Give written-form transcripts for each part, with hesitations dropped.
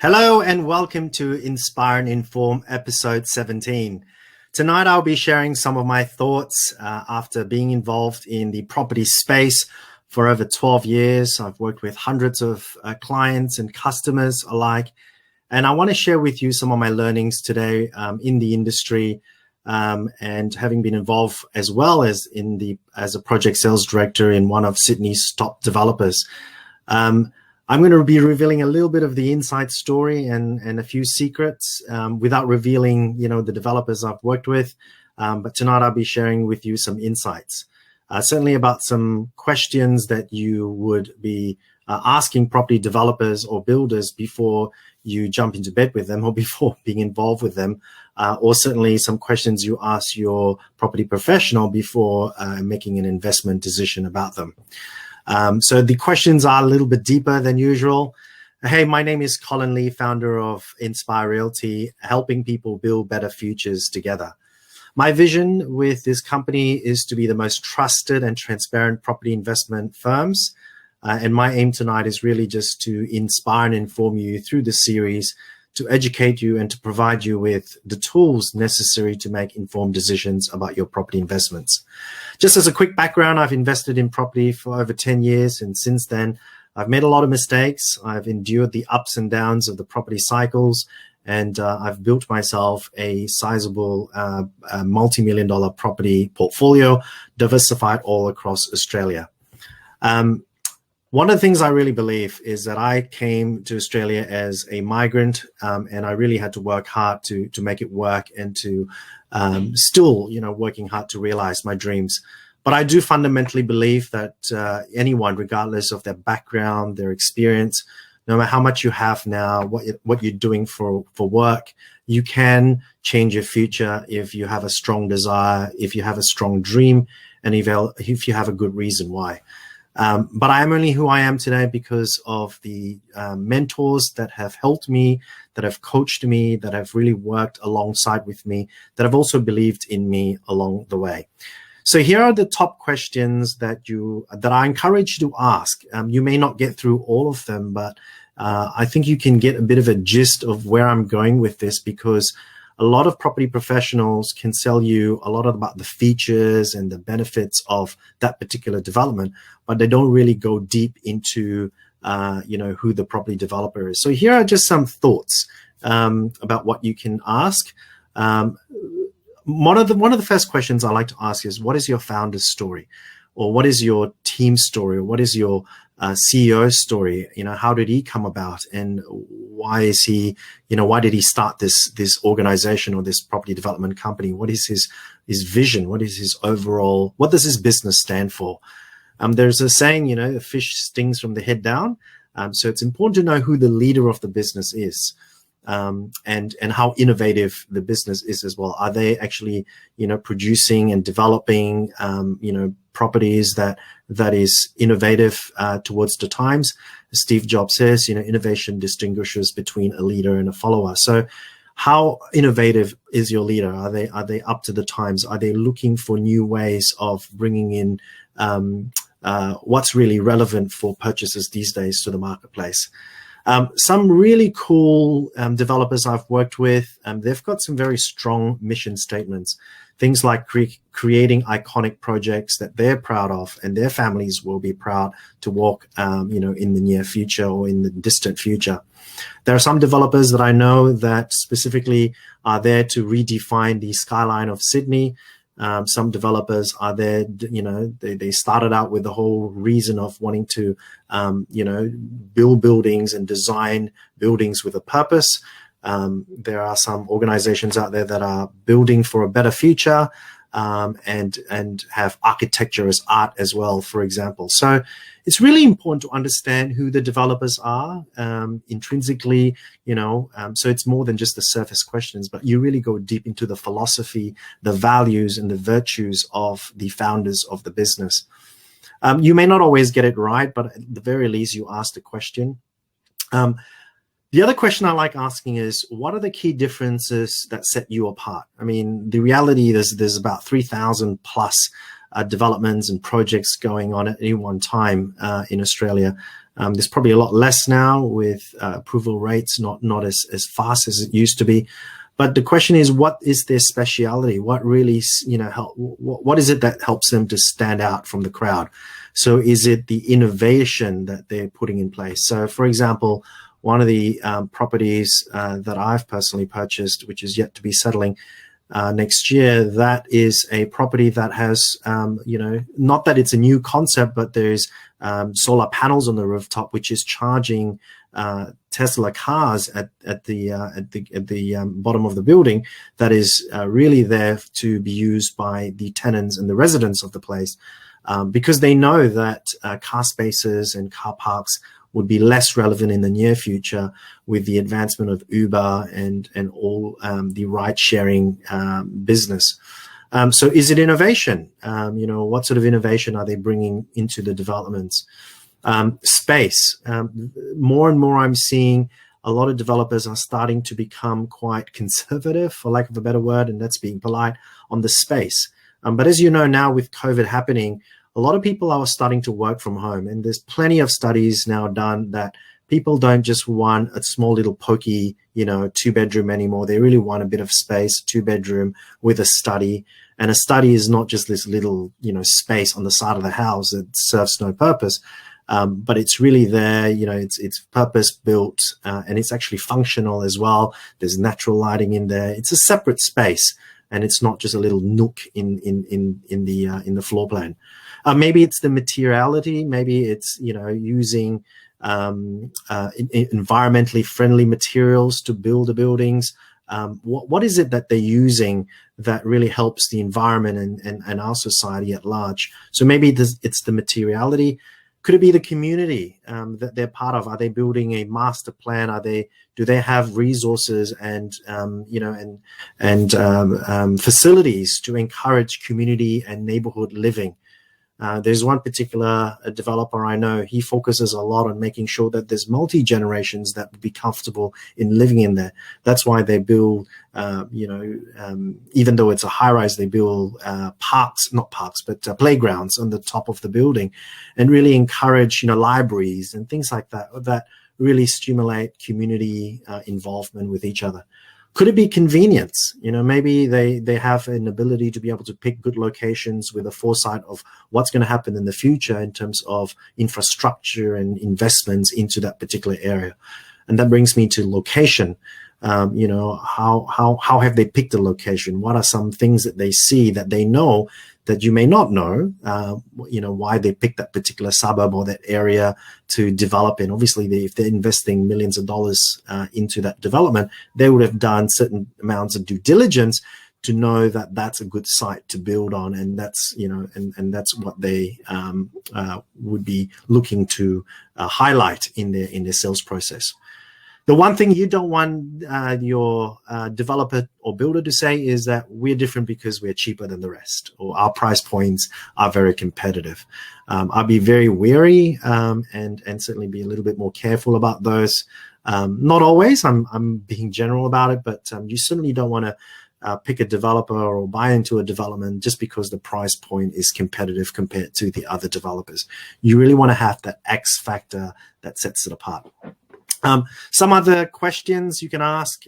Hello and welcome to Inspire and Inform episode 17. Tonight I'll be sharing some of my thoughts after being involved in the property space for over 12 years. I've worked with hundreds of clients and customers alike, and I want to share with you some of my learnings today in the industry and having been involved as well as as a project sales director in one of Sydney's top developers. I'm going to be revealing a little bit of the inside story and a few secrets without revealing, the developers I've worked with. But tonight I'll be sharing with you some insights, certainly about some questions that you would be asking property developers or builders before you jump into bed with them or before being involved with them, or certainly some questions you ask your property professional before making an investment decision about them. So the questions are a little bit deeper than usual. Hey, my name is Colin Lee, founder of Inspire Realty, helping people build better futures together. My vision with this company is to be the most trusted and transparent property investment firms. And my aim tonight is really just to inspire and inform you through this series, to educate you and to provide you with the tools necessary to make informed decisions about your property investments. Just as a quick background, I've invested in property for over 10 years. And since then, I've made a lot of mistakes. I've endured the ups and downs of the property cycles. And I've built myself a sizable multi-million-dollar property portfolio, diversified all across Australia. One of the things I really believe is that I came to Australia as a migrant, and I really had to work hard to make it work and to still, working hard to realize my dreams. But I do fundamentally believe that anyone, regardless of their background, their experience, no matter how much you have now, what you're doing for work, you can change your future if you have a strong desire, if you have a strong dream, and if you have a good reason why. But I am only who I am today because of the mentors that have helped me, that have coached me, that have really worked alongside with me, that have also believed in me along the way. So here are the top questions that I encourage you to ask. You may not get through all of them, but I think you can get a bit of a gist of where I'm going with this, because a lot of property professionals can sell you a lot about the features and the benefits of that particular development, but they don't really go deep into, who the property developer is. So here are just some thoughts about what you can ask. One of the first questions I like to ask is, what is your founder's story? Or what is your team story? Or what is your CEO's story? How did he come about, and why is he, why did he start this organization or this property development company? What is his vision? What is his overall? What does his business stand for? There's a saying, a fish stings from the head down. So it's important to know who the leader of the business is, and how innovative the business is as well. Are they actually, producing and developing, properties that is innovative towards the times? As Steve Jobs says, innovation distinguishes between a leader and a follower. So how innovative is your leader? Are they up to the times? Are they looking for new ways of bringing in what's really relevant for purchases these days to the marketplace? Some really cool developers I've worked with, they've got some very strong mission statements. Things like creating iconic projects that they're proud of and their families will be proud to walk, in the near future or in the distant future. There are some developers that I know that specifically are there to redefine the skyline of Sydney. Some developers are there, they started out with the whole reason of wanting to, build buildings and design buildings with a purpose. There are some organizations out there that are building for a better future, and have architecture as art as well, for example. So it's really important to understand who the developers are intrinsically, so it's more than just the surface questions, but you really go deep into the philosophy, the values, and the virtues of the founders of the business. You may not always get it right, but at the very least, you ask the question. The other question I like asking is, what are the key differences that set you apart? I mean, the reality is there's about 3,000 plus developments and projects going on at any one time in Australia. There's probably a lot less now with approval rates not as fast as it used to be. But the question is, what is their speciality? What really, what is it that helps them to stand out from the crowd? So is it the innovation that they're putting in place? So, for example, one of the properties that I've personally purchased, which is yet to be settling next year, that is a property that has, not that it's a new concept, but there's solar panels on the rooftop, which is charging Tesla cars at the bottom of the building. That is really there to be used by the tenants and the residents of the place, because they know that car spaces and car parks would be less relevant in the near future with the advancement of Uber and all the ride-sharing business. So is it innovation? What sort of innovation are they bringing into the developments? Space. More and more I'm seeing a lot of developers are starting to become quite conservative, for lack of a better word, and that's being polite, on the space. But as you know, now with COVID happening, a lot of people are starting to work from home, and there's plenty of studies now done that people don't just want a small little pokey, 2-bedroom anymore. They really want a bit of space, 2-bedroom with a study. And a study is not just this little, space on the side of the house that serves no purpose. But it's really there, it's purpose built, and it's actually functional as well. There's natural lighting in there. It's a separate space, and it's not just a little nook in the floor plan. Maybe it's the materiality. Maybe it's using environmentally friendly materials to build the buildings. What is it that they're using that really helps the environment and our society at large? So maybe it's the materiality. Could it be the community that they're part of? Are they building a master plan? Do they have resources and facilities to encourage community and neighborhood living? There's one particular developer I know. He focuses a lot on making sure that there's multi-generations that would be comfortable in living in there. That's why they build, even though it's a high-rise, they build playgrounds on the top of the building, and really encourage, libraries and things like that really stimulate community involvement with each other. Could it be convenience? Maybe they have an ability to be able to pick good locations with a foresight of what's going to happen in the future in terms of infrastructure and investments into that particular area. And that brings me to location. How have they picked a location? What are some things that they see that they know that you may not know, why they picked that particular suburb or that area to develop in? Obviously, if they're investing millions of dollars into that development, they would have done certain amounts of due diligence to know that that's a good site to build on, and that's and that's what they would be looking to highlight in their sales process. The one thing you don't want your developer or builder to say is that we're different because we're cheaper than the rest, or our price points are very competitive. I'll be very wary and certainly be a little bit more careful about those. Not always. I'm being general about it, but you certainly don't want to pick a developer or buy into a development just because the price point is competitive compared to the other developers. You really want to have that X factor that sets it apart. Some other questions you can ask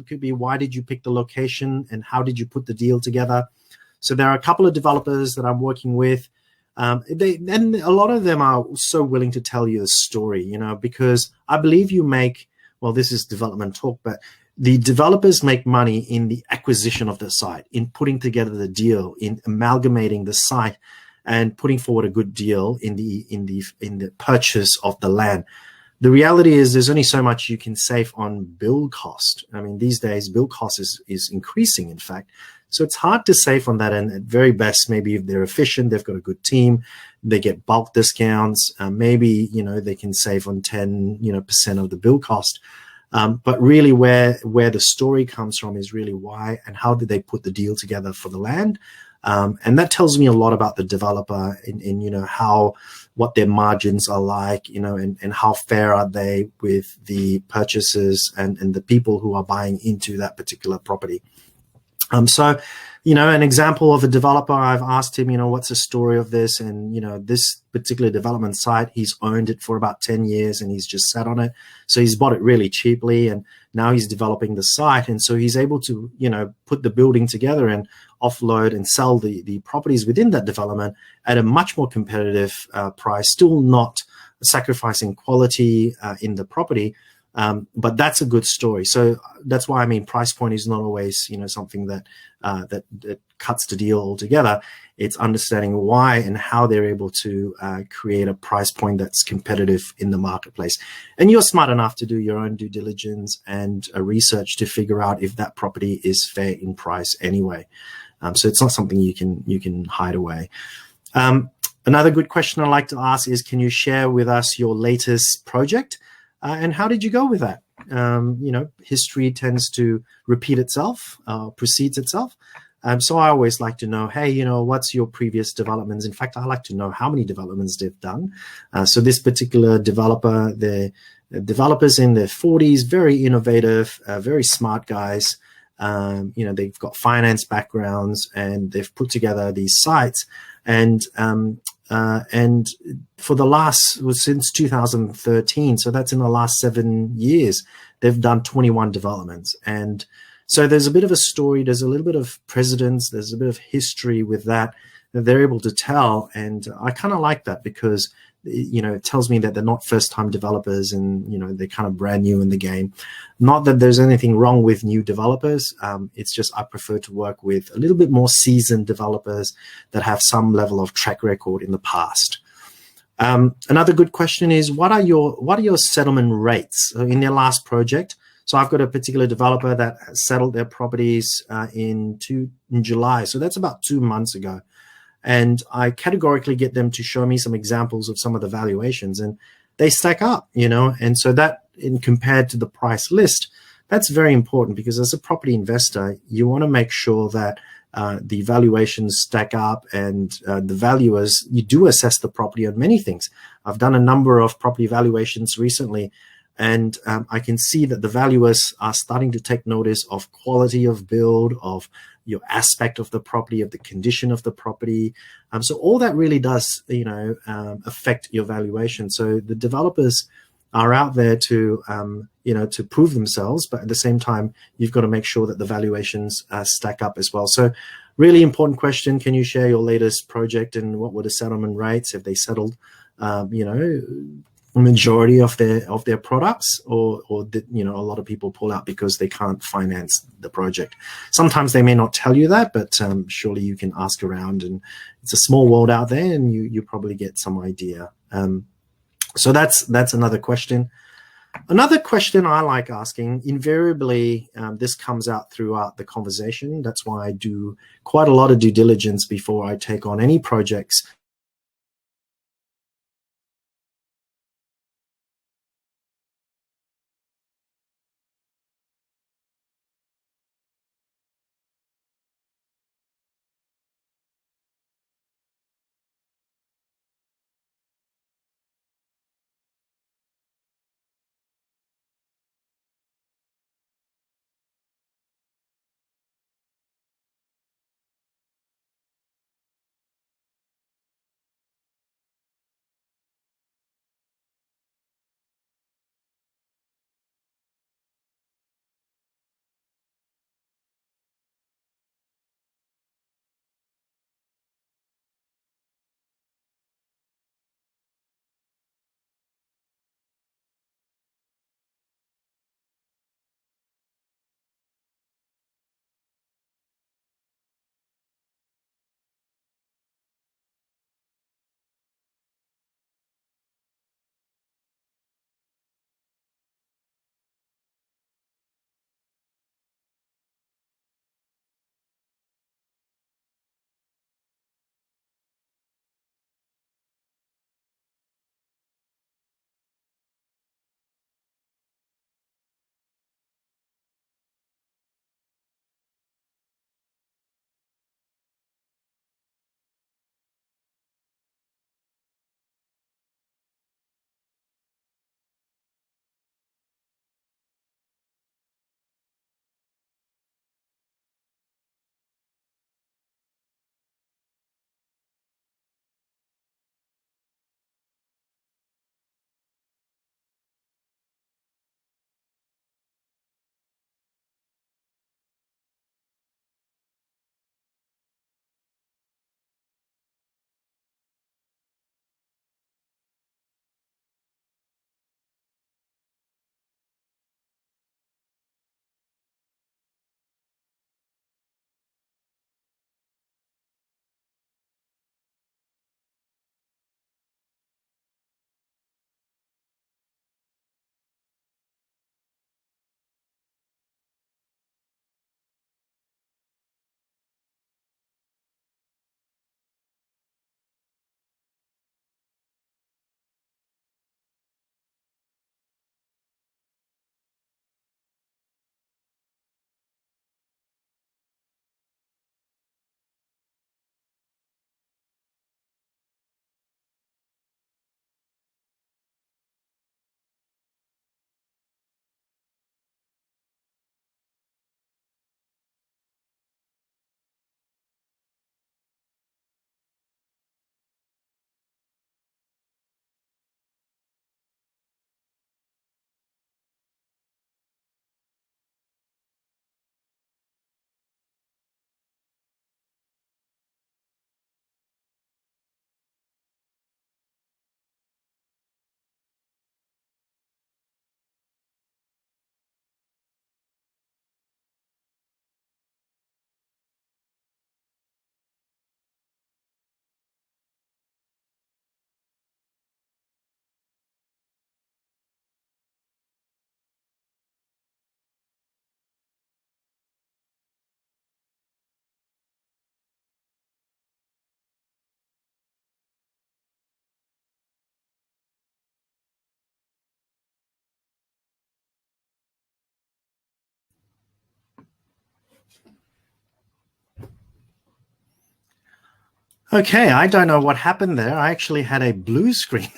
could be, why did you pick the location and how did you put the deal together? So there are a couple of developers that I'm working with. And a lot of them are so willing to tell you a story, because I believe this is development talk, but the developers make money in the acquisition of the site, in putting together the deal, in amalgamating the site and putting forward a good deal in the purchase of the land. The reality is there's only so much you can save on build cost. I mean, these days, build cost is increasing, in fact. So it's hard to save on that. And at very best, maybe if they're efficient, they've got a good team, they get bulk discounts, maybe, they can save on 10% of the build cost. But really where the story comes from is really why and how did they put the deal together for the land. And that tells me a lot about the developer in what their margins are like, and how fair are they with the purchasers and the people who are buying into that particular property. So, an example of a developer, I've asked him, what's the story of this? And, this particular development site, he's owned it for about 10 years and he's just sat on it. So he's bought it really cheaply and now he's developing the site. And so he's able to, put the building together and offload and sell the properties within that development at a much more competitive price, still not sacrificing quality in the property. But that's a good story. So that's why, price point is not always, something that that cuts the deal altogether. It's understanding why and how they're able to create a price point that's competitive in the marketplace. And you're smart enough to do your own due diligence and research to figure out if that property is fair in price anyway. So it's not something you can hide away. Another good question I like to ask is, can you share with us your latest project? And how did you go with that? History tends to repeat itself, precedes itself. So I always like to know, hey, what's your previous developments? In fact, I like to know how many developments they've done. So this particular developer, they're developers in their 40s, very innovative, very smart guys. They've got finance backgrounds and they've put together these sites. And for the since 2013, so that's in the last 7 years, they've done 21 developments. And so there's a bit of a story, there's a little bit of precedence, there's a bit of history with that they're able to tell. And I kind of like that because, it tells me that they're not first-time developers and, they're kind of brand new in the game. Not that there's anything wrong with new developers. It's just I prefer to work with a little bit more seasoned developers that have some level of track record in the past. Another good question is, what are your settlement rates in their last project? So I've got a particular developer that settled their properties in July. So that's about 2 months ago. And I categorically get them to show me some examples of some of the valuations, and they stack up, and so that, in compared to the price list, that's very important because as a property investor, you want to make sure that the valuations stack up and the valuers, you do assess the property on many things. I've done a number of property valuations recently, and I can see that the valuers are starting to take notice of quality of build, of your aspect of the property, of the condition of the property. So all that really does, affect your valuation. So the developers are out there to, to prove themselves, but at the same time, you've got to make sure that the valuations stack up as well. So really important question. Can you share your latest project and what were the settlement rates? Have they settled, majority of their products, or did, a lot of people pull out because they can't finance the project? Sometimes they may not tell you that, but surely you can ask around, and it's a small world out there, and you probably get some idea. So that's another question. Another question I like asking, invariably, this comes out throughout the conversation. That's why I do quite a lot of due diligence before I take on any projects. Okay, I don't know what happened there. I actually had a blue screen.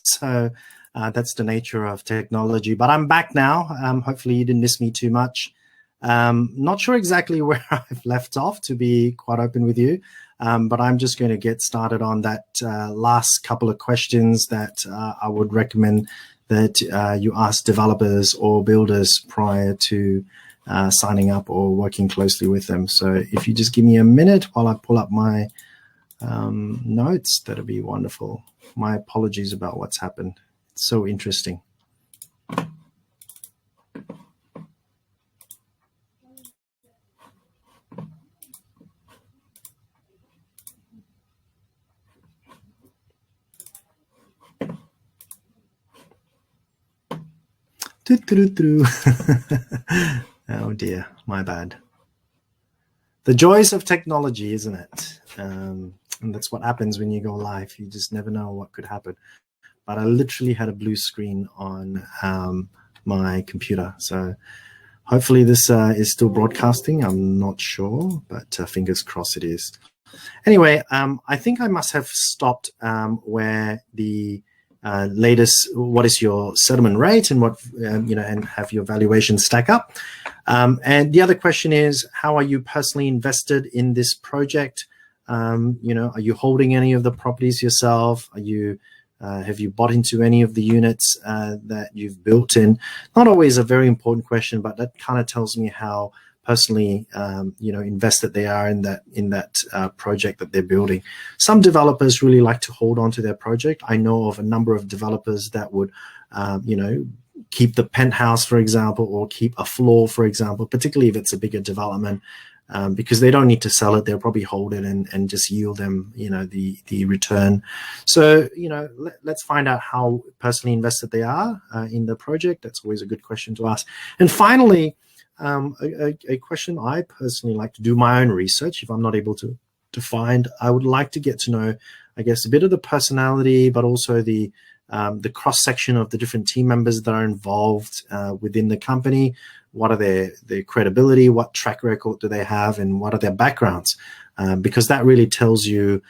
So that's the nature of technology. But I'm back now. Hopefully you didn't miss me too much. Not sure exactly where I've left off, to be quite open with you. But I'm just going to get started on that last couple of questions that I would recommend that you ask developers or builders prior to signing up or working closely with them. So if you just give me a minute while I pull up my notes, that'll be wonderful. My apologies about what's happened. It's so interesting. Oh dear, my bad. The joys of technology, isn't it? And that's what happens when you go live. You just never know what could happen. But I literally had a blue screen on my computer. So hopefully this is still broadcasting. I'm not sure, but fingers crossed it is. Anyway, I think I must have stopped where the latest, what is your settlement rate and what, and have your valuation stack up. And the other question is, how are you personally invested in this project? Are you holding any of the properties yourself? Are you have you bought into any of the units that you've built in? Not always a very important question, but that kind of tells me how personally, invested they are in that project that they're building. Some developers really like to hold on to their project. I know of a number of developers that would, keep the penthouse, for example, or keep a floor, for example, particularly if it's a bigger development, because they don't need to sell it. They'll probably hold it and just yield them, the return. So, let's find out how personally invested they are in the project. That's always a good question to ask. And finally, a question I personally like to do my own research. If I'm not able to find, I would like to get to know, I guess, a bit of the personality, but also the cross section of the different team members that are involved within the company. What are their credibility? What track record do they have, and what are their backgrounds? Because that really tells you,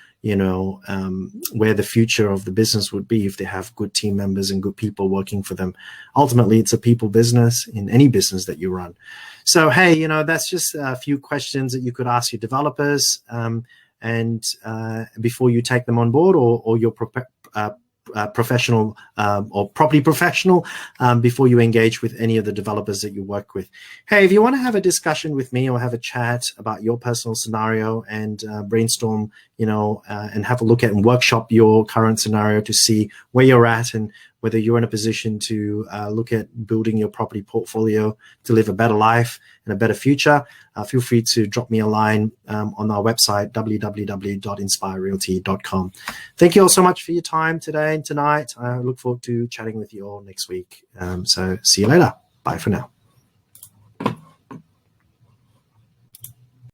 where the future of the business would be if they have good team members and good people working for them. Ultimately, it's a people business in any business that you run. So, hey, that's just a few questions that you could ask your developers, and before you take them on board, or your professional or property professional, before you engage with any of the developers that you work with. Hey, if you want to have a discussion with me or have a chat about your personal scenario and brainstorm, and have a look at and workshop your current scenario to see where you're at and whether you're in a position to look at building your property portfolio to live a better life and a better future, feel free to drop me a line on our website, www.inspirerealty.com. Thank you all so much for your time today and tonight. I look forward to chatting with you all next week. So see you later. Bye for now.